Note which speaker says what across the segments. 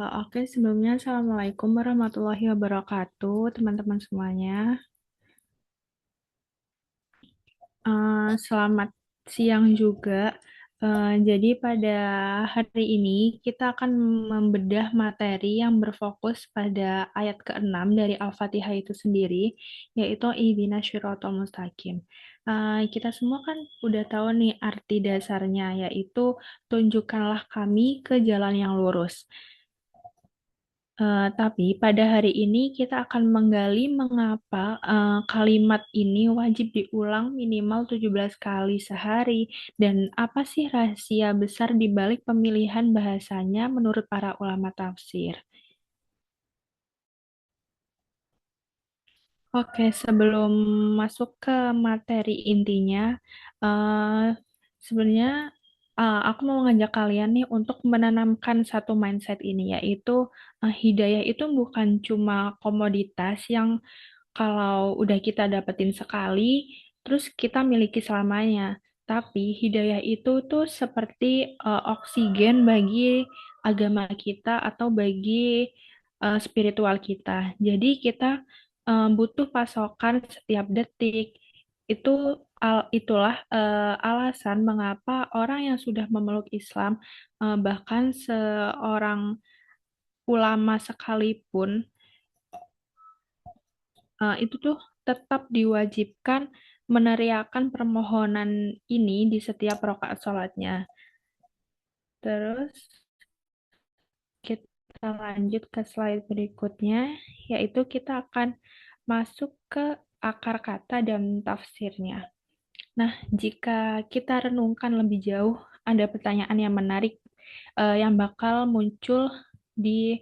Speaker 1: Oke, sebelumnya Assalamualaikum warahmatullahi wabarakatuh, teman-teman semuanya. Selamat siang juga. Jadi pada hari ini kita akan membedah materi yang berfokus pada ayat ke-6 dari Al-Fatihah itu sendiri, yaitu Ihdinas Shiratal Mustaqim. Kita semua kan udah tahu nih arti dasarnya, yaitu tunjukkanlah kami ke jalan yang lurus. Tapi pada hari ini kita akan menggali mengapa kalimat ini wajib diulang minimal 17 kali sehari dan apa sih rahasia besar di balik pemilihan bahasanya menurut para ulama tafsir. Oke, sebelum masuk ke materi intinya, eh, sebenarnya aku mau ngajak kalian nih untuk menanamkan satu mindset ini, yaitu hidayah itu bukan cuma komoditas yang kalau udah kita dapetin sekali, terus kita miliki selamanya. Tapi hidayah itu tuh seperti oksigen bagi agama kita atau bagi spiritual kita. Jadi kita butuh pasokan setiap detik. Itu itulah alasan mengapa orang yang sudah memeluk Islam, bahkan seorang ulama sekalipun, itu tuh tetap diwajibkan meneriakan permohonan ini di setiap rakaat sholatnya. Terus kita lanjut ke slide berikutnya, yaitu kita akan masuk ke akar kata dan tafsirnya. Nah, jika kita renungkan lebih jauh, ada pertanyaan yang menarik yang bakal muncul di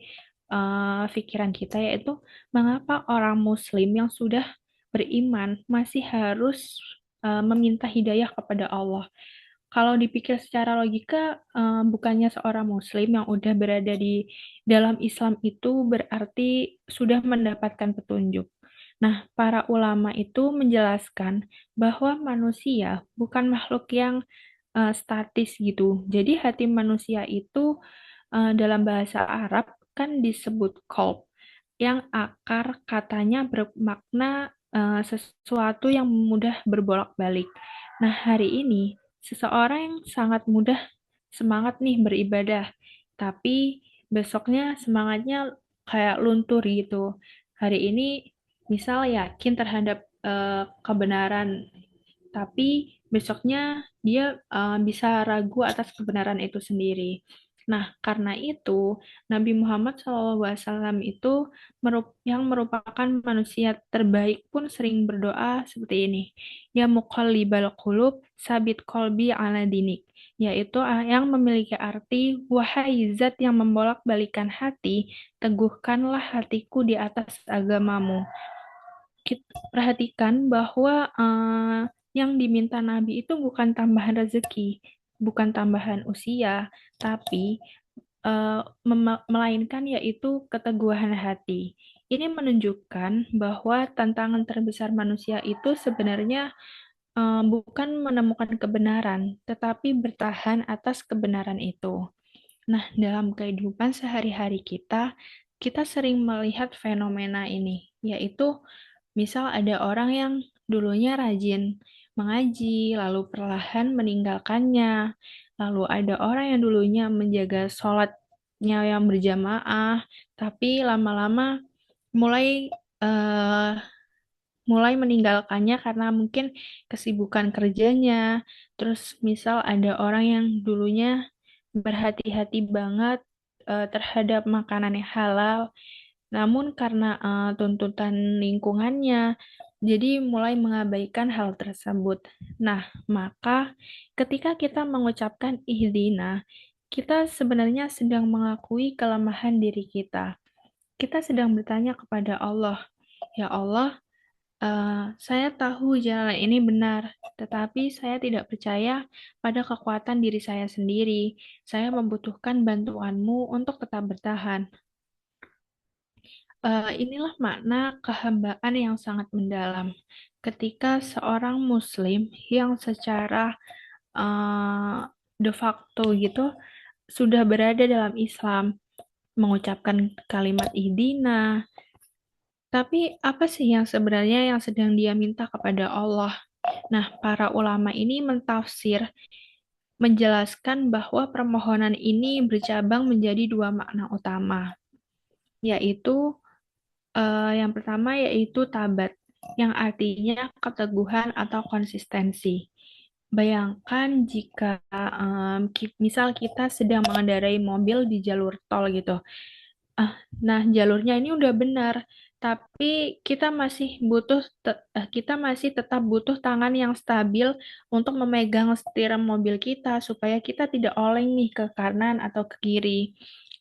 Speaker 1: pikiran kita, yaitu mengapa orang Muslim yang sudah beriman masih harus meminta hidayah kepada Allah. Kalau dipikir secara logika, bukannya seorang Muslim yang udah berada di dalam Islam itu berarti sudah mendapatkan petunjuk. Nah, para ulama itu menjelaskan bahwa manusia bukan makhluk yang statis gitu. Jadi hati manusia itu dalam bahasa Arab kan disebut qalb, yang akar katanya bermakna sesuatu yang mudah berbolak-balik. Nah, hari ini seseorang yang sangat mudah semangat nih beribadah, tapi besoknya semangatnya kayak luntur gitu. Hari ini misal yakin terhadap kebenaran, tapi besoknya dia bisa ragu atas kebenaran itu sendiri. Nah, karena itu Nabi Muhammad SAW itu yang merupakan manusia terbaik pun sering berdoa seperti ini. Ya muqallibal qulub, sabit kolbi ala dinik. Yaitu yang memiliki arti, wahai zat yang membolak-balikan hati, teguhkanlah hatiku di atas agamamu. Kita perhatikan bahwa yang diminta Nabi itu bukan tambahan rezeki, bukan tambahan usia, tapi melainkan yaitu keteguhan hati. Ini menunjukkan bahwa tantangan terbesar manusia itu sebenarnya bukan menemukan kebenaran, tetapi bertahan atas kebenaran itu. Nah, dalam kehidupan sehari-hari kita, kita sering melihat fenomena ini, yaitu misal ada orang yang dulunya rajin mengaji, lalu perlahan meninggalkannya. Lalu ada orang yang dulunya menjaga sholatnya yang berjamaah, tapi lama-lama mulai eh, mulai meninggalkannya karena mungkin kesibukan kerjanya. Terus misal ada orang yang dulunya berhati-hati banget terhadap makanan yang halal, namun karena tuntutan lingkungannya, jadi mulai mengabaikan hal tersebut. Nah, maka ketika kita mengucapkan ihdina, kita sebenarnya sedang mengakui kelemahan diri kita. Kita sedang bertanya kepada Allah, ya Allah, saya tahu jalan ini benar, tetapi saya tidak percaya pada kekuatan diri saya sendiri. Saya membutuhkan bantuanmu untuk tetap bertahan. Inilah makna kehambaan yang sangat mendalam. Ketika seorang Muslim yang secara de facto gitu sudah berada dalam Islam, mengucapkan kalimat ihdina. Tapi apa sih yang sebenarnya yang sedang dia minta kepada Allah? Nah, para ulama ini mentafsir menjelaskan bahwa permohonan ini bercabang menjadi dua makna utama, yaitu yang pertama yaitu tabat, yang artinya keteguhan atau konsistensi. Bayangkan jika misal kita sedang mengendarai mobil di jalur tol gitu. Nah, jalurnya ini udah benar, tapi kita masih tetap butuh tangan yang stabil untuk memegang setir mobil kita supaya kita tidak oleng nih ke kanan atau ke kiri.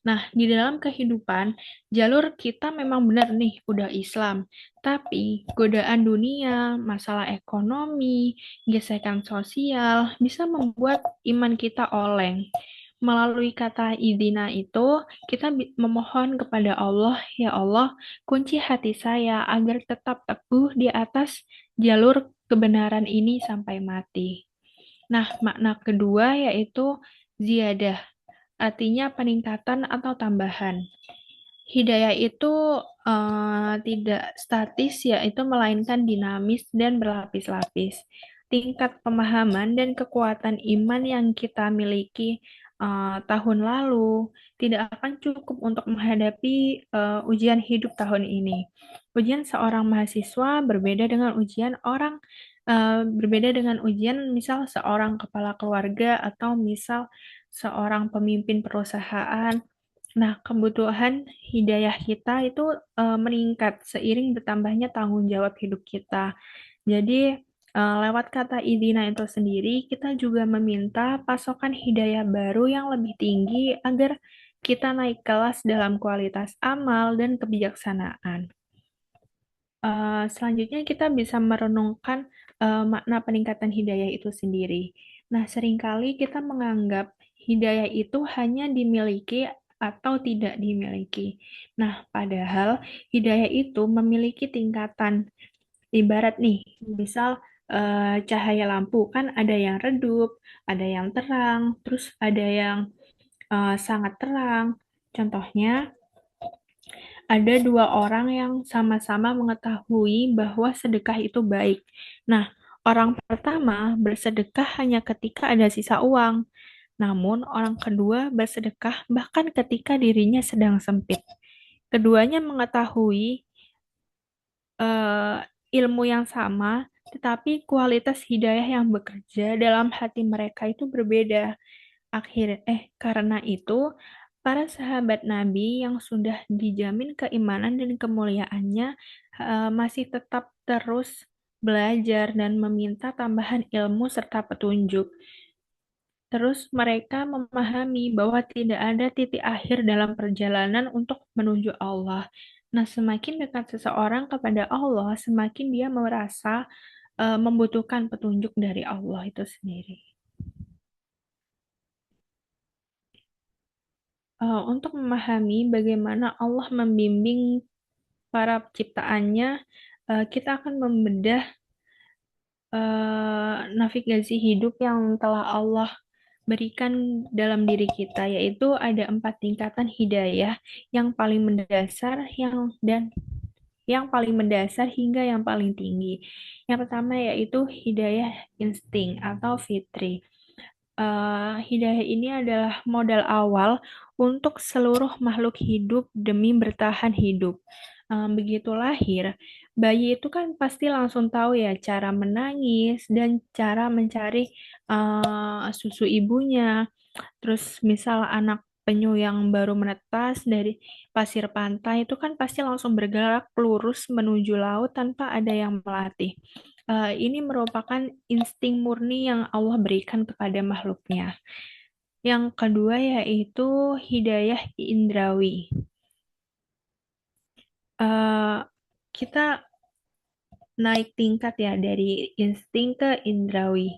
Speaker 1: Nah, di dalam kehidupan, jalur kita memang benar nih, udah Islam. Tapi godaan dunia, masalah ekonomi, gesekan sosial bisa membuat iman kita oleng. Melalui kata idina itu, kita memohon kepada Allah, ya Allah, kunci hati saya agar tetap teguh di atas jalur kebenaran ini sampai mati. Nah, makna kedua yaitu ziyadah, artinya peningkatan atau tambahan. Hidayah itu tidak statis, yaitu melainkan dinamis dan berlapis-lapis. Tingkat pemahaman dan kekuatan iman yang kita miliki tahun lalu tidak akan cukup untuk menghadapi ujian hidup tahun ini. Ujian seorang mahasiswa berbeda dengan ujian misal seorang kepala keluarga atau misal seorang pemimpin perusahaan. Nah, kebutuhan hidayah kita itu meningkat seiring bertambahnya tanggung jawab hidup kita. Jadi, lewat kata idina itu sendiri, kita juga meminta pasokan hidayah baru yang lebih tinggi agar kita naik kelas dalam kualitas amal dan kebijaksanaan. Selanjutnya kita bisa merenungkan makna peningkatan hidayah itu sendiri. Nah, seringkali kita menganggap hidayah itu hanya dimiliki atau tidak dimiliki. Nah, padahal hidayah itu memiliki tingkatan. Ibarat nih, misal cahaya lampu kan ada yang redup, ada yang terang, terus ada yang sangat terang. Contohnya, ada dua orang yang sama-sama mengetahui bahwa sedekah itu baik. Nah, orang pertama bersedekah hanya ketika ada sisa uang, namun orang kedua bersedekah bahkan ketika dirinya sedang sempit. Keduanya mengetahui eh, ilmu yang sama, tetapi kualitas hidayah yang bekerja dalam hati mereka itu berbeda. Karena itu, para sahabat Nabi yang sudah dijamin keimanan dan kemuliaannya masih tetap terus belajar dan meminta tambahan ilmu serta petunjuk. Terus mereka memahami bahwa tidak ada titik akhir dalam perjalanan untuk menuju Allah. Nah, semakin dekat seseorang kepada Allah, semakin dia merasa membutuhkan petunjuk dari Allah itu sendiri. Untuk memahami bagaimana Allah membimbing para ciptaannya, kita akan membedah navigasi hidup yang telah Allah berikan dalam diri kita, yaitu ada 4 tingkatan hidayah yang paling mendasar, yang paling mendasar hingga yang paling tinggi. Yang pertama yaitu hidayah insting atau fitri. Hidayah ini adalah modal awal untuk seluruh makhluk hidup demi bertahan hidup. Begitu lahir, bayi itu kan pasti langsung tahu ya cara menangis dan cara mencari susu ibunya. Terus misal anak penyu yang baru menetas dari pasir pantai itu kan pasti langsung bergerak lurus menuju laut tanpa ada yang melatih. Ini merupakan insting murni yang Allah berikan kepada makhluknya. Yang kedua yaitu hidayah indrawi. Eh, Kita naik tingkat ya dari insting ke indrawi.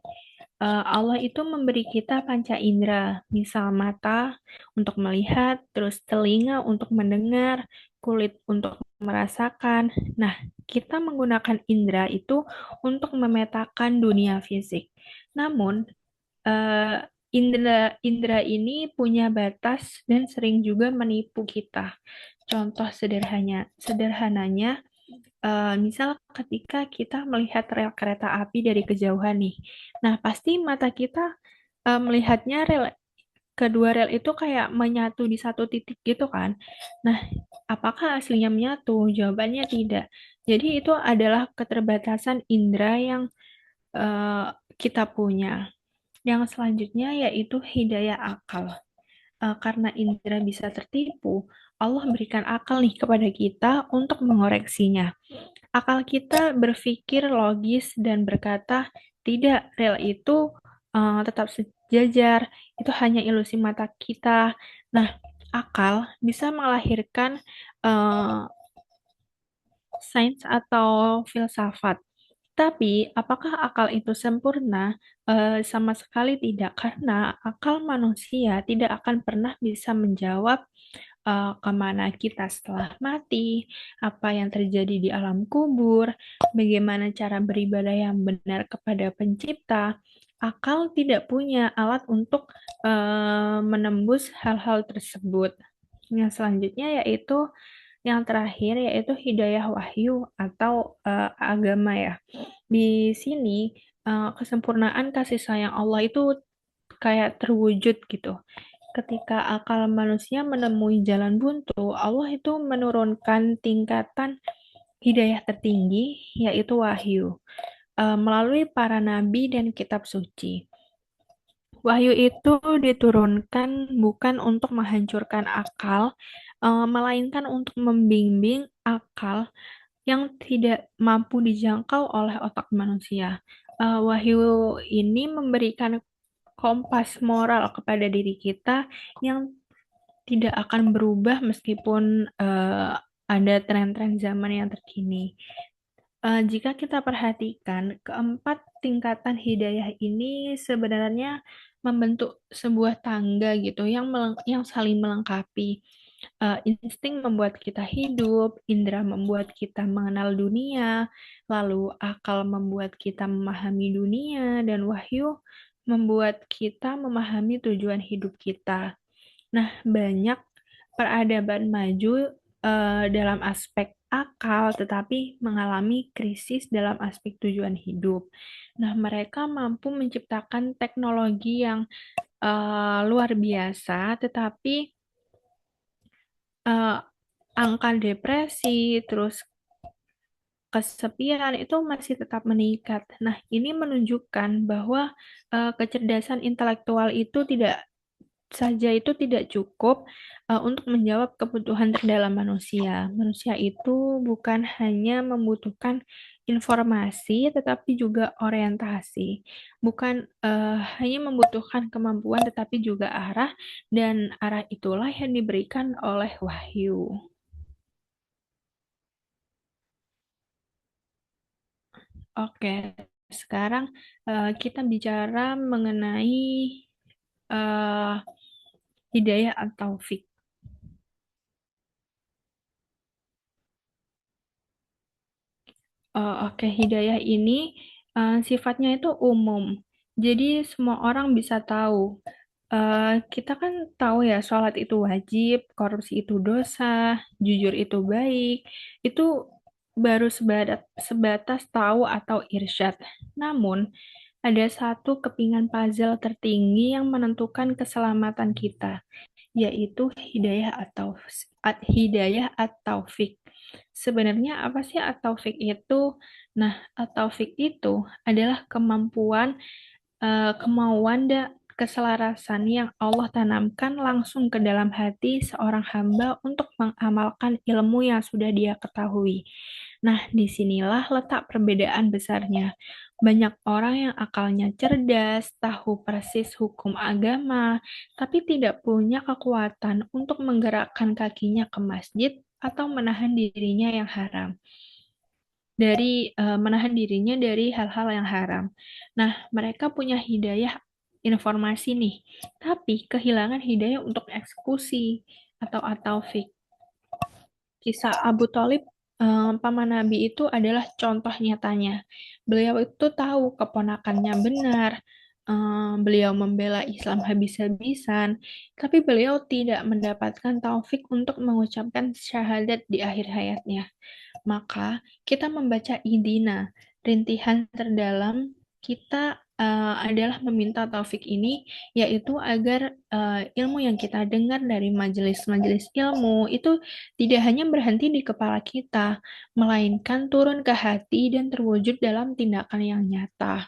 Speaker 1: Allah itu memberi kita panca indera, misal mata untuk melihat, terus telinga untuk mendengar, kulit untuk merasakan. Nah, kita menggunakan indera itu untuk memetakan dunia fisik. Namun, Indra indra ini punya batas dan sering juga menipu kita. Contoh sederhananya, misal ketika kita melihat rel kereta api dari kejauhan nih. Nah, pasti mata kita melihatnya kedua rel itu kayak menyatu di satu titik gitu kan. Nah, apakah aslinya menyatu? Jawabannya tidak. Jadi itu adalah keterbatasan indera yang eh, kita punya. Yang selanjutnya yaitu hidayah akal. Karena indera bisa tertipu, Allah berikan akal nih kepada kita untuk mengoreksinya. Akal kita berpikir logis dan berkata, tidak, rel itu tetap sejajar, itu hanya ilusi mata kita. Nah, akal bisa melahirkan eh, sains atau filsafat. Tapi, apakah akal itu sempurna? Sama sekali tidak, karena akal manusia tidak akan pernah bisa menjawab kemana kita setelah mati, apa yang terjadi di alam kubur, bagaimana cara beribadah yang benar kepada Pencipta. Akal tidak punya alat untuk menembus hal-hal tersebut. Yang selanjutnya yaitu yang terakhir yaitu hidayah wahyu atau agama ya. Di sini kesempurnaan kasih sayang Allah itu kayak terwujud gitu. Ketika akal manusia menemui jalan buntu, Allah itu menurunkan tingkatan hidayah tertinggi, yaitu wahyu, melalui para nabi dan kitab suci. Wahyu itu diturunkan bukan untuk menghancurkan akal, melainkan untuk membimbing akal yang tidak mampu dijangkau oleh otak manusia. Wahyu ini memberikan kompas moral kepada diri kita yang tidak akan berubah meskipun ada tren-tren zaman yang terkini. Jika kita perhatikan, keempat tingkatan hidayah ini sebenarnya membentuk sebuah tangga gitu yang saling melengkapi. Insting membuat kita hidup, indera membuat kita mengenal dunia, lalu akal membuat kita memahami dunia, dan wahyu membuat kita memahami tujuan hidup kita. Nah, banyak peradaban maju dalam aspek akal, tetapi mengalami krisis dalam aspek tujuan hidup. Nah, mereka mampu menciptakan teknologi yang luar biasa, tetapi eh, angka depresi, terus kesepian itu masih tetap meningkat. Nah, ini menunjukkan bahwa kecerdasan intelektual itu tidak cukup untuk menjawab kebutuhan terdalam manusia. Manusia itu bukan hanya membutuhkan informasi, tetapi juga orientasi. Bukan hanya membutuhkan kemampuan, tetapi juga arah, dan arah itulah yang diberikan oleh wahyu. Oke, sekarang kita bicara mengenai eh, hidayah atau taufik. Oke, hidayah ini sifatnya itu umum. Jadi semua orang bisa tahu. Kita kan tahu ya, sholat itu wajib, korupsi itu dosa, jujur itu baik. Itu baru sebatas tahu atau irsyad. Namun, ada satu kepingan puzzle tertinggi yang menentukan keselamatan kita, yaitu hidayah atau taufik. Sebenarnya apa sih at-taufik itu? Nah, at-taufik itu adalah kemauan dan keselarasan yang Allah tanamkan langsung ke dalam hati seorang hamba untuk mengamalkan ilmu yang sudah dia ketahui. Nah, disinilah letak perbedaan besarnya. Banyak orang yang akalnya cerdas, tahu persis hukum agama, tapi tidak punya kekuatan untuk menggerakkan kakinya ke masjid atau menahan dirinya dari hal-hal yang haram. Nah, mereka punya hidayah informasi nih, tapi kehilangan hidayah untuk eksekusi atau taufik. Kisah Abu Thalib, paman Nabi itu adalah contoh nyatanya. Beliau itu tahu keponakannya benar, beliau membela Islam habis-habisan, tapi beliau tidak mendapatkan taufik untuk mengucapkan syahadat di akhir hayatnya. Maka kita membaca idina, rintihan terdalam kita adalah meminta taufik ini, yaitu agar ilmu yang kita dengar dari majelis-majelis ilmu itu tidak hanya berhenti di kepala kita, melainkan turun ke hati dan terwujud dalam tindakan yang nyata.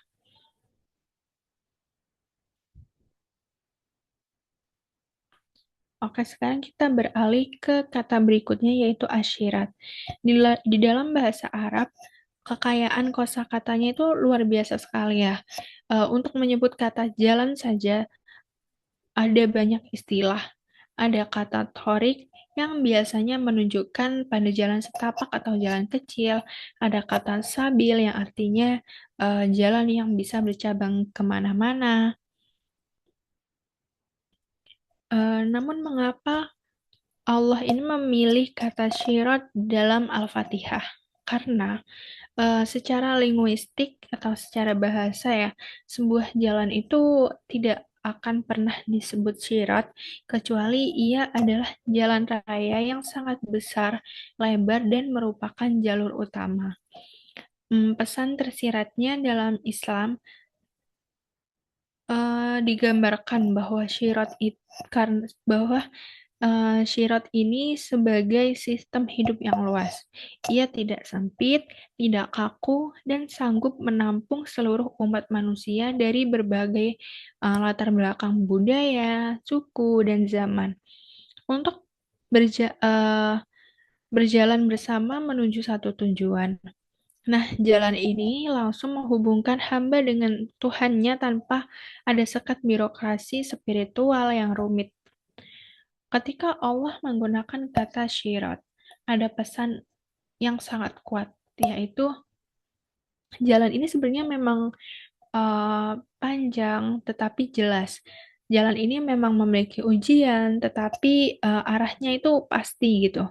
Speaker 1: Oke, sekarang kita beralih ke kata berikutnya yaitu asyirat. Di dalam bahasa Arab, kekayaan kosakatanya itu luar biasa sekali ya. Untuk menyebut kata jalan saja ada banyak istilah. Ada kata thorik yang biasanya menunjukkan pada jalan setapak atau jalan kecil. Ada kata sabil yang artinya jalan yang bisa bercabang kemana-mana. Namun mengapa Allah ini memilih kata syirat dalam Al-Fatihah? Karena secara linguistik atau secara bahasa ya, sebuah jalan itu tidak akan pernah disebut syirat kecuali ia adalah jalan raya yang sangat besar, lebar, dan merupakan jalur utama. Pesan tersiratnya dalam Islam digambarkan bahwa syirat ini sebagai sistem hidup yang luas. Ia tidak sempit, tidak kaku, dan sanggup menampung seluruh umat manusia dari berbagai latar belakang budaya, suku, dan zaman. Untuk berja- eh, berjalan bersama menuju satu tujuan. Nah, jalan ini langsung menghubungkan hamba dengan Tuhannya tanpa ada sekat birokrasi spiritual yang rumit. Ketika Allah menggunakan kata syirat, ada pesan yang sangat kuat, yaitu jalan ini sebenarnya memang panjang tetapi jelas. Jalan ini memang memiliki ujian, tetapi arahnya itu pasti gitu.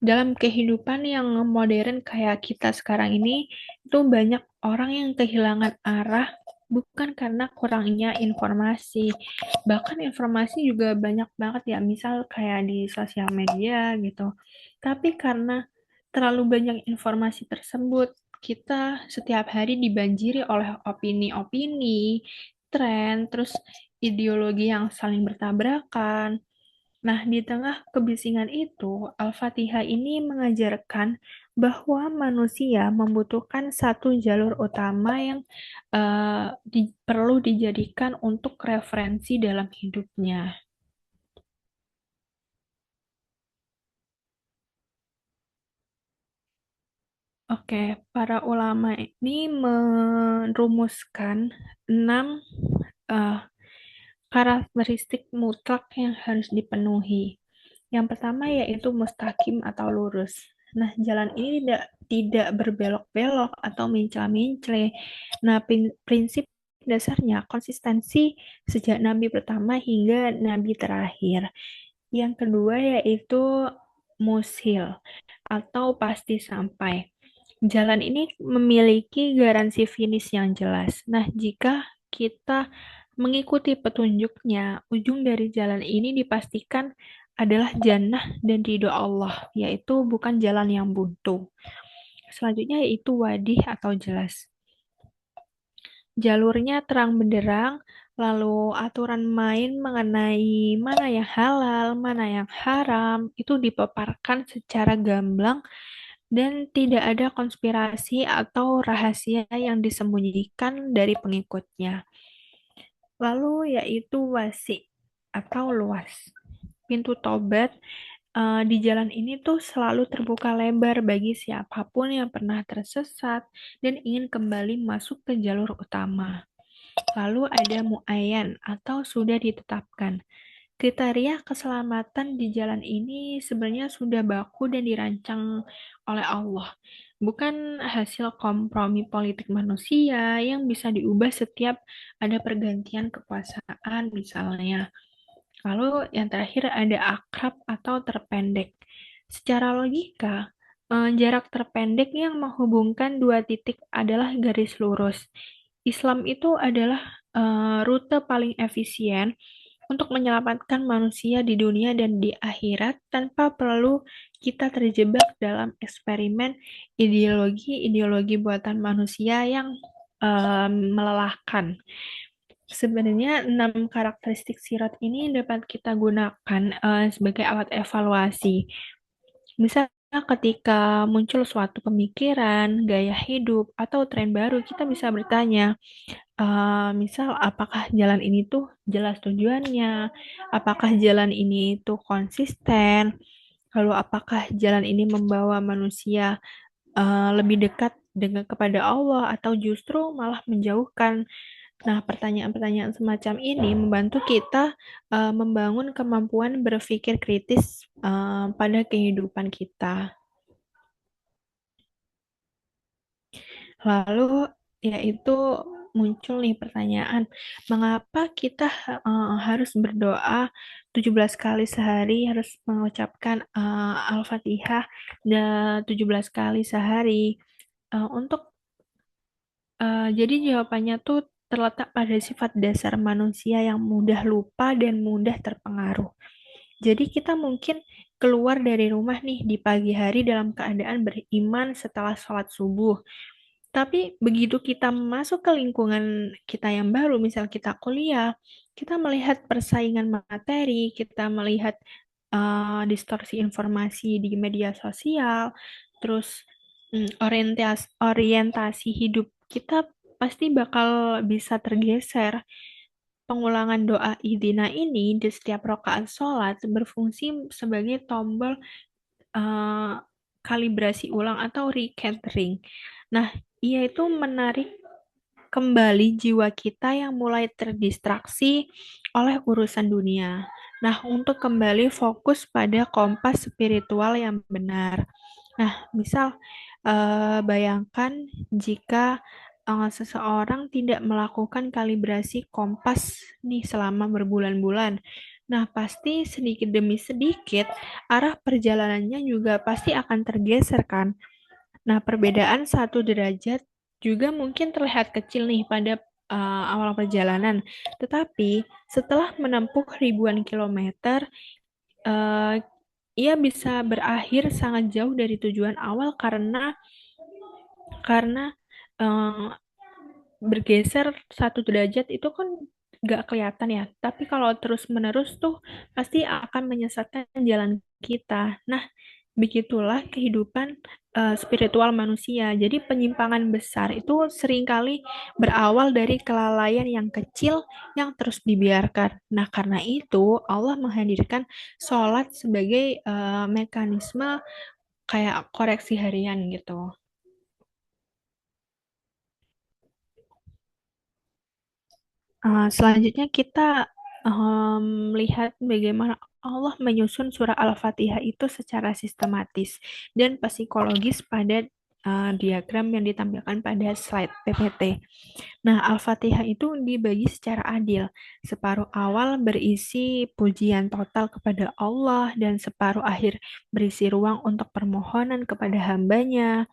Speaker 1: Dalam kehidupan yang modern kayak kita sekarang ini, itu banyak orang yang kehilangan arah bukan karena kurangnya informasi. Bahkan informasi juga banyak banget ya, misal kayak di sosial media gitu. Tapi karena terlalu banyak informasi tersebut, kita setiap hari dibanjiri oleh opini-opini, tren, terus ideologi yang saling bertabrakan. Nah, di tengah kebisingan itu, Al-Fatihah ini mengajarkan bahwa manusia membutuhkan satu jalur utama yang perlu dijadikan untuk referensi dalam hidupnya. Oke, para ulama ini merumuskan 6 eh, karakteristik mutlak yang harus dipenuhi. Yang pertama yaitu mustaqim atau lurus. Nah, jalan ini tidak berbelok-belok atau mencela-mencela. Nah, prinsip dasarnya konsistensi sejak nabi pertama hingga nabi terakhir. Yang kedua yaitu mushil atau pasti sampai. Jalan ini memiliki garansi finish yang jelas. Nah, jika kita mengikuti petunjuknya, ujung dari jalan ini dipastikan adalah jannah dan ridho Allah, yaitu bukan jalan yang buntu. Selanjutnya yaitu wadih atau jelas. Jalurnya terang benderang, lalu aturan main mengenai mana yang halal, mana yang haram, itu dipaparkan secara gamblang dan tidak ada konspirasi atau rahasia yang disembunyikan dari pengikutnya. Lalu yaitu wasi atau luas. Pintu tobat di jalan ini tuh selalu terbuka lebar bagi siapapun yang pernah tersesat dan ingin kembali masuk ke jalur utama. Lalu ada muayyan atau sudah ditetapkan. Kriteria keselamatan di jalan ini sebenarnya sudah baku dan dirancang oleh Allah, bukan hasil kompromi politik manusia yang bisa diubah setiap ada pergantian kekuasaan misalnya. Lalu yang terakhir ada akrab atau terpendek. Secara logika, jarak terpendek yang menghubungkan dua titik adalah garis lurus. Islam itu adalah rute paling efisien untuk menyelamatkan manusia di dunia dan di akhirat tanpa perlu kita terjebak dalam eksperimen ideologi-ideologi buatan manusia yang melelahkan. Sebenarnya 6 karakteristik sirat ini dapat kita gunakan sebagai alat evaluasi. Misalnya ketika muncul suatu pemikiran, gaya hidup, atau tren baru, kita bisa bertanya, misal apakah jalan ini tuh jelas tujuannya, apakah jalan ini tuh konsisten, lalu apakah jalan ini membawa manusia lebih dekat dengan kepada Allah atau justru malah menjauhkan. Nah, pertanyaan-pertanyaan semacam ini membantu kita membangun kemampuan berpikir kritis pada kehidupan kita. Lalu yaitu muncul nih pertanyaan, mengapa kita harus berdoa 17 kali sehari, harus mengucapkan Al-Fatihah dan 17 kali sehari? Untuk jadi jawabannya tuh terletak pada sifat dasar manusia yang mudah lupa dan mudah terpengaruh. Jadi kita mungkin keluar dari rumah nih di pagi hari dalam keadaan beriman setelah sholat subuh. Tapi begitu kita masuk ke lingkungan kita yang baru, misal kita kuliah, kita melihat persaingan materi, kita melihat distorsi informasi di media sosial, terus orientasi hidup kita pasti bakal bisa tergeser. Pengulangan doa idina ini di setiap rakaat sholat berfungsi sebagai tombol eh, kalibrasi ulang atau recentering. Nah, ia itu menarik kembali jiwa kita yang mulai terdistraksi oleh urusan dunia. Nah, untuk kembali fokus pada kompas spiritual yang benar. Nah, misal bayangkan jika seseorang tidak melakukan kalibrasi kompas nih selama berbulan-bulan. Nah, pasti sedikit demi sedikit arah perjalanannya juga pasti akan tergeser kan. Nah, perbedaan 1 derajat juga mungkin terlihat kecil nih pada awal perjalanan, tetapi setelah menempuh ribuan kilometer, eh, ia bisa berakhir sangat jauh dari tujuan awal karena eh, bergeser 1 derajat itu kan nggak kelihatan ya. Tapi kalau terus-menerus tuh pasti akan menyesatkan jalan kita. Nah, begitulah kehidupan spiritual manusia. Jadi penyimpangan besar itu seringkali berawal dari kelalaian yang kecil yang terus dibiarkan. Nah, karena itu Allah menghadirkan sholat sebagai mekanisme kayak koreksi harian gitu. Selanjutnya kita melihat bagaimana Allah menyusun surah Al-Fatihah itu secara sistematis dan psikologis pada diagram yang ditampilkan pada slide PPT. Nah, Al-Fatihah itu dibagi secara adil. Separuh awal berisi pujian total kepada Allah dan separuh akhir berisi ruang untuk permohonan kepada hambanya.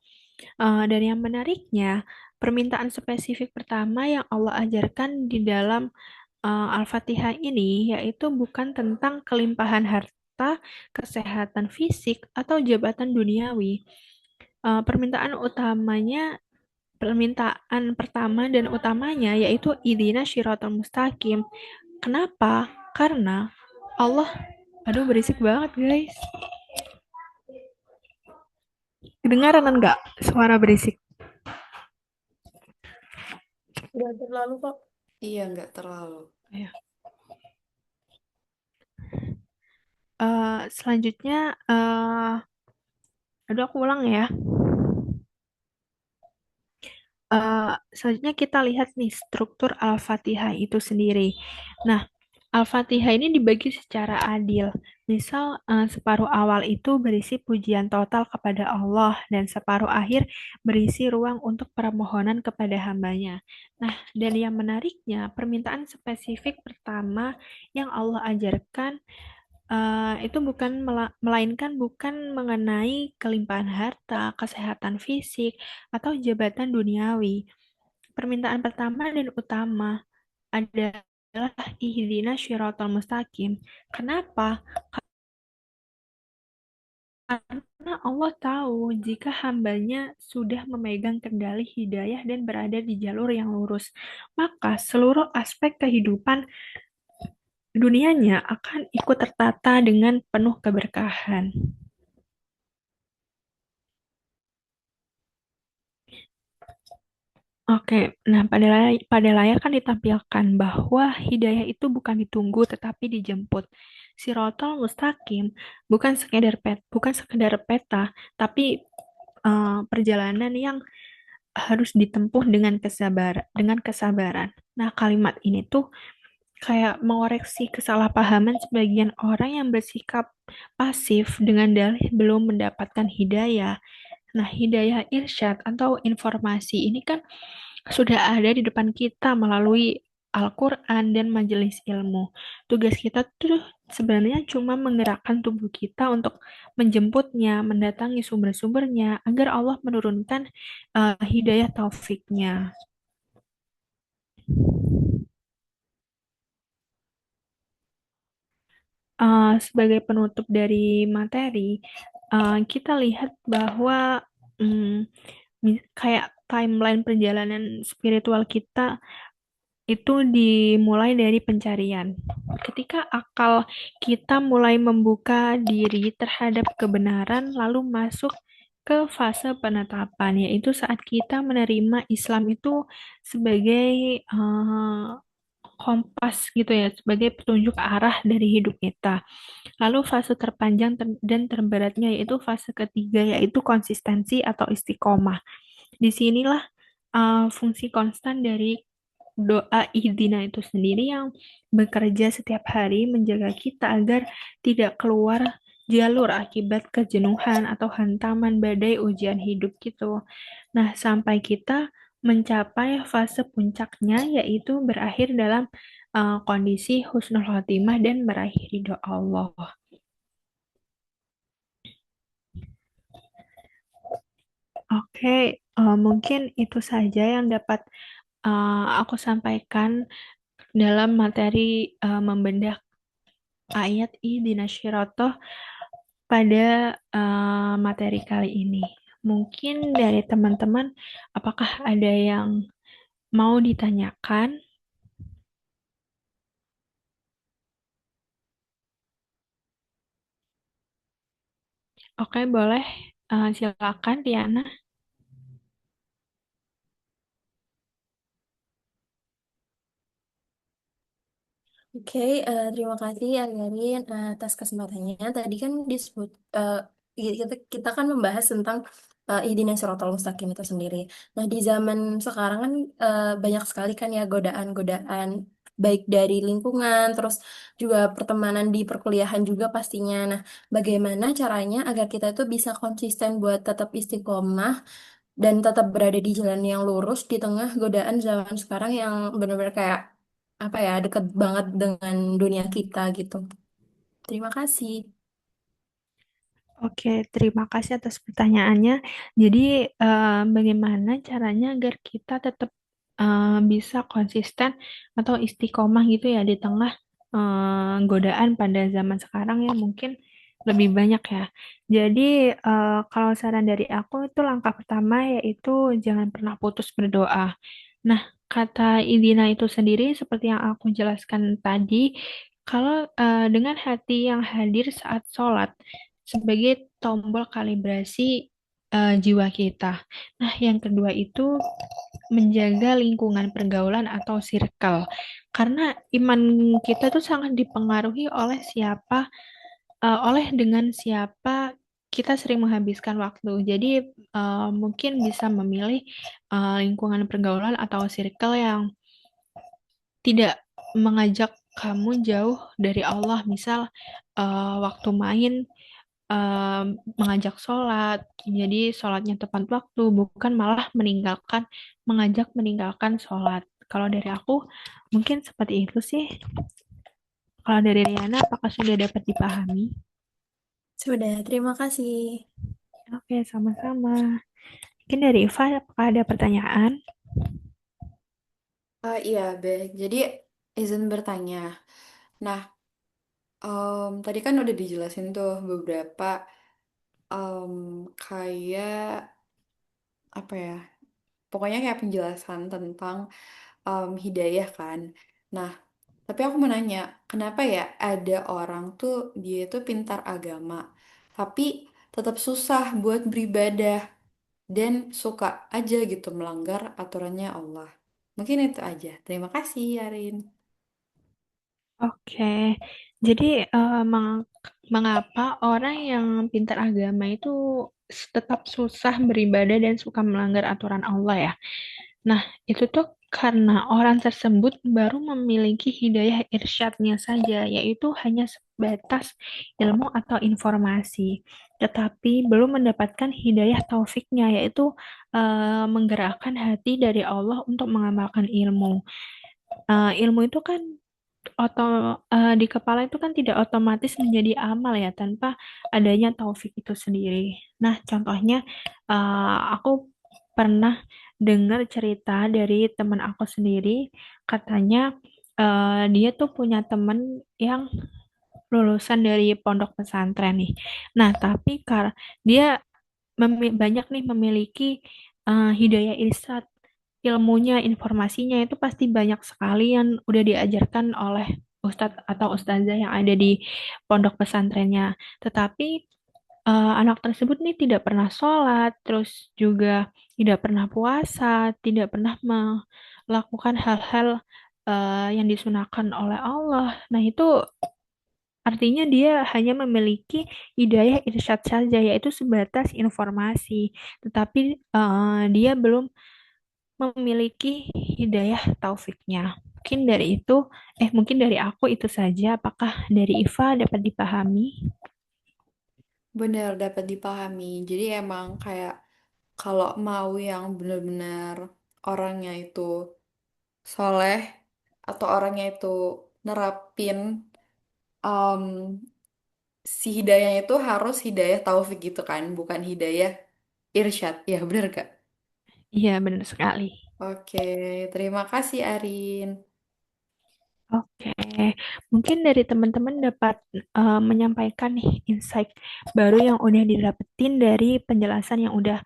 Speaker 1: Dan yang menariknya, permintaan spesifik pertama yang Allah ajarkan di dalam Al-Fatihah ini yaitu bukan tentang kelimpahan harta, kesehatan fisik, atau jabatan duniawi. Permintaan pertama dan utamanya yaitu idina syiratal mustaqim. Kenapa? Karena Allah, aduh berisik banget guys. Kedengaran enggak suara berisik? Udah terlalu kok.
Speaker 2: Iya, nggak terlalu.
Speaker 1: Ya. Selanjutnya, aduh aku ulang ya. Selanjutnya kita lihat nih struktur Al-Fatihah itu sendiri. Nah, Al-Fatihah ini dibagi secara adil. Misal, separuh awal itu berisi pujian total kepada Allah dan separuh akhir berisi ruang untuk permohonan kepada hambanya. Nah, dan yang menariknya, permintaan spesifik pertama yang Allah ajarkan itu bukan melainkan bukan mengenai kelimpahan harta, kesehatan fisik, atau jabatan duniawi. Permintaan pertama dan utama. adalah ihdina syiratal mustaqim. Kenapa? Karena Allah tahu jika hambanya sudah memegang kendali hidayah dan berada di jalur yang lurus, maka seluruh aspek kehidupan dunianya akan ikut tertata dengan penuh keberkahan. Oke, nah pada layar kan ditampilkan bahwa hidayah itu bukan ditunggu tetapi dijemput. Sirotol mustaqim bukan sekedar peta, tapi perjalanan yang harus ditempuh dengan kesabaran. Nah, kalimat ini tuh kayak mengoreksi kesalahpahaman sebagian orang yang bersikap pasif dengan dalih belum mendapatkan hidayah. Nah, hidayah irsyad atau informasi ini kan sudah ada di depan kita melalui Al-Quran dan majelis ilmu. Tugas kita tuh sebenarnya cuma menggerakkan tubuh kita untuk menjemputnya, mendatangi sumber-sumbernya, agar Allah menurunkan hidayah taufiknya. Sebagai penutup dari materi, kita lihat bahwa mm, kayak timeline perjalanan spiritual kita itu dimulai dari pencarian. Ketika akal kita mulai membuka diri terhadap kebenaran, lalu masuk ke fase penetapan, yaitu saat kita menerima Islam itu sebagai kompas gitu ya, sebagai petunjuk arah dari hidup kita. Lalu fase terpanjang dan terberatnya yaitu fase ketiga, yaitu konsistensi atau istiqomah. Disinilah fungsi konstan dari doa ihdina itu sendiri yang bekerja setiap hari menjaga kita agar tidak keluar jalur akibat kejenuhan atau hantaman badai ujian hidup gitu. Nah, sampai kita mencapai fase puncaknya yaitu berakhir dalam kondisi husnul khotimah dan meraih ridho Allah. Oke, mungkin itu saja yang dapat aku sampaikan dalam materi membedah ayat Ihdinas Shiratoh pada materi kali ini. Mungkin dari teman-teman, apakah ada yang mau ditanyakan? Oke, boleh. Silakan, Diana.
Speaker 2: Oke, terima kasih Agarin atas kesempatannya. Tadi kan disebut kita kan membahas tentang Ihdinash Shiratal Mustaqim itu sendiri. Nah, di zaman sekarang kan banyak sekali kan ya godaan-godaan baik dari lingkungan, terus juga pertemanan di perkuliahan juga pastinya. Nah, bagaimana caranya agar kita itu bisa konsisten buat tetap istiqomah dan tetap berada di jalan yang lurus di tengah godaan zaman sekarang yang benar-benar kayak apa ya dekat banget dengan dunia kita gitu. Terima kasih.
Speaker 1: Oke, terima kasih atas pertanyaannya. Jadi, bagaimana caranya agar kita tetap bisa konsisten atau istiqomah gitu ya di tengah godaan pada zaman sekarang yang mungkin lebih banyak ya. Jadi, kalau saran dari aku itu langkah pertama yaitu jangan pernah putus berdoa. Nah, kata Idina itu sendiri seperti yang aku jelaskan tadi, kalau dengan hati yang hadir saat sholat sebagai tombol kalibrasi jiwa kita. Nah, yang kedua itu menjaga lingkungan pergaulan atau circle. Karena iman kita tuh sangat dipengaruhi oleh dengan siapa kita sering menghabiskan waktu. Jadi mungkin bisa memilih lingkungan pergaulan atau circle yang tidak mengajak kamu jauh dari Allah. Misal waktu main eh, mengajak sholat, jadi sholatnya tepat waktu, bukan malah mengajak meninggalkan sholat. Kalau dari aku, mungkin seperti itu sih. Kalau dari Riana, apakah sudah dapat dipahami?
Speaker 2: Sudah, terima kasih.
Speaker 1: Oke, sama-sama. Mungkin dari Iva, apakah ada pertanyaan?
Speaker 3: Iya, baik. Jadi izin bertanya. Nah, tadi kan udah dijelasin tuh beberapa kayak apa ya? Pokoknya kayak penjelasan tentang hidayah kan. Nah, tapi aku mau nanya, kenapa ya ada orang tuh dia itu pintar agama, tapi tetap susah buat beribadah dan suka aja gitu melanggar aturannya Allah. Mungkin itu aja. Terima kasih, Arin.
Speaker 1: Oke, jadi mengapa orang yang pintar agama itu tetap susah beribadah dan suka melanggar aturan Allah ya? Nah, itu tuh karena orang tersebut baru memiliki hidayah irsyadnya saja, yaitu hanya sebatas ilmu atau informasi, tetapi belum mendapatkan hidayah taufiknya, yaitu menggerakkan hati dari Allah untuk mengamalkan ilmu. Ilmu itu kan oto, di kepala itu kan tidak otomatis menjadi amal ya tanpa adanya taufik itu sendiri. Nah, contohnya aku pernah dengar cerita dari teman aku sendiri, katanya dia tuh punya teman yang lulusan dari pondok pesantren nih. Nah, tapi dia banyak nih memiliki hidayah irsyad, ilmunya, informasinya itu pasti banyak sekali yang udah diajarkan oleh ustadz atau ustazah yang ada di pondok pesantrennya. Tetapi anak tersebut nih tidak pernah sholat, terus juga tidak pernah puasa, tidak pernah melakukan hal-hal yang disunahkan oleh Allah. Nah, itu artinya dia hanya memiliki hidayah irsyad saja, yaitu sebatas informasi. Tetapi dia belum memiliki hidayah taufiknya. Mungkin dari aku itu saja. Apakah dari Iva dapat dipahami?
Speaker 3: Benar dapat dipahami. Jadi emang kayak kalau mau yang benar-benar orangnya itu soleh atau orangnya itu nerapin em, si hidayahnya itu harus hidayah taufik gitu kan, bukan hidayah irsyad. Ya benar gak?
Speaker 1: Iya, benar sekali.
Speaker 3: Oke, terima kasih Arin.
Speaker 1: Oke, mungkin dari teman-teman dapat menyampaikan nih insight baru yang udah didapetin dari penjelasan yang udah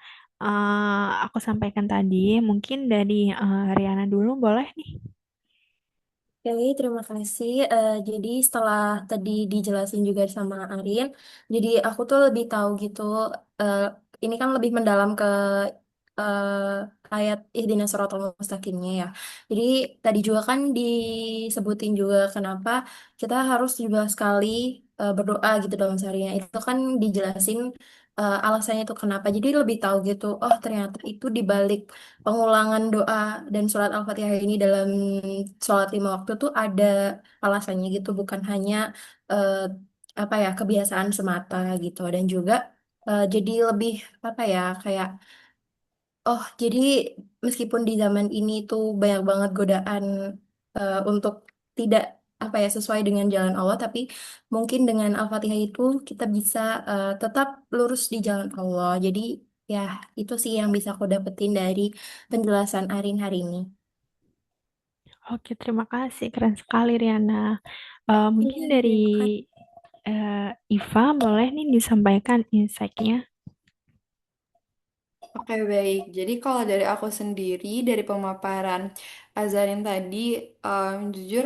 Speaker 1: aku sampaikan tadi. Mungkin dari Riana dulu boleh nih.
Speaker 2: Oke, terima kasih. Jadi setelah tadi dijelasin juga sama Arin, jadi aku tuh lebih tahu gitu. eh, ini kan lebih mendalam ke ayat Ihdinas Shiratal Mustaqimnya ya. Jadi tadi juga kan disebutin juga kenapa kita harus juga sekali berdoa gitu dalam seharinya. Itu kan dijelasin alasannya itu kenapa. Jadi lebih tahu gitu. Oh ternyata itu dibalik pengulangan doa dan sholat Al-Fatihah ini dalam sholat lima waktu tuh ada alasannya gitu, bukan hanya eh, apa ya kebiasaan semata gitu. Dan juga jadi lebih apa ya kayak oh jadi meskipun di zaman ini tuh banyak banget godaan untuk tidak apa ya sesuai dengan jalan Allah, tapi mungkin dengan Al-Fatihah itu kita bisa tetap lurus di jalan Allah. Jadi ya itu sih yang bisa aku dapetin dari penjelasan Arin hari ini.
Speaker 1: Oke, terima kasih. Keren sekali, Riana.
Speaker 2: Iya,
Speaker 1: Mungkin dari
Speaker 2: terima kasih.
Speaker 1: Iva boleh nih disampaikan insight-nya.
Speaker 3: Oke, baik. Jadi kalau dari aku sendiri, dari pemaparan Azarin tadi, jujur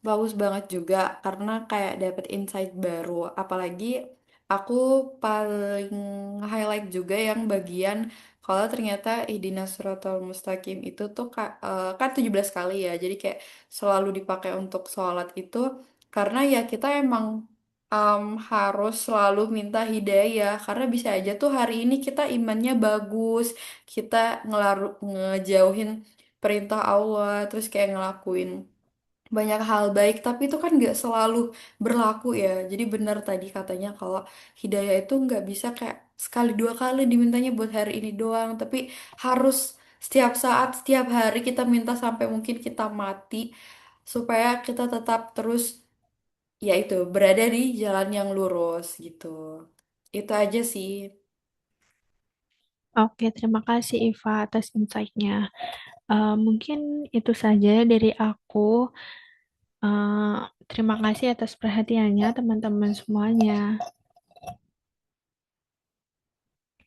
Speaker 3: bagus banget juga karena kayak dapet insight baru. Apalagi aku paling highlight juga yang bagian kalau ternyata Ihdinas Siratal Mustaqim itu tuh kan 17 kali ya. Jadi kayak selalu dipakai untuk sholat itu karena ya kita emang harus selalu minta hidayah karena bisa aja tuh hari ini kita imannya bagus, kita ngejauhin perintah Allah, terus kayak ngelakuin banyak hal baik, tapi itu kan nggak selalu berlaku ya. Jadi benar tadi katanya kalau hidayah itu nggak bisa kayak sekali dua kali dimintanya buat hari ini doang, tapi harus setiap saat, setiap hari kita minta sampai mungkin kita mati supaya kita tetap terus ya itu berada di jalan yang lurus gitu. Itu aja sih.
Speaker 1: Oke, terima kasih Iva atas insight-nya. Mungkin itu saja dari aku. Eh, Terima kasih atas perhatiannya, teman-teman semuanya.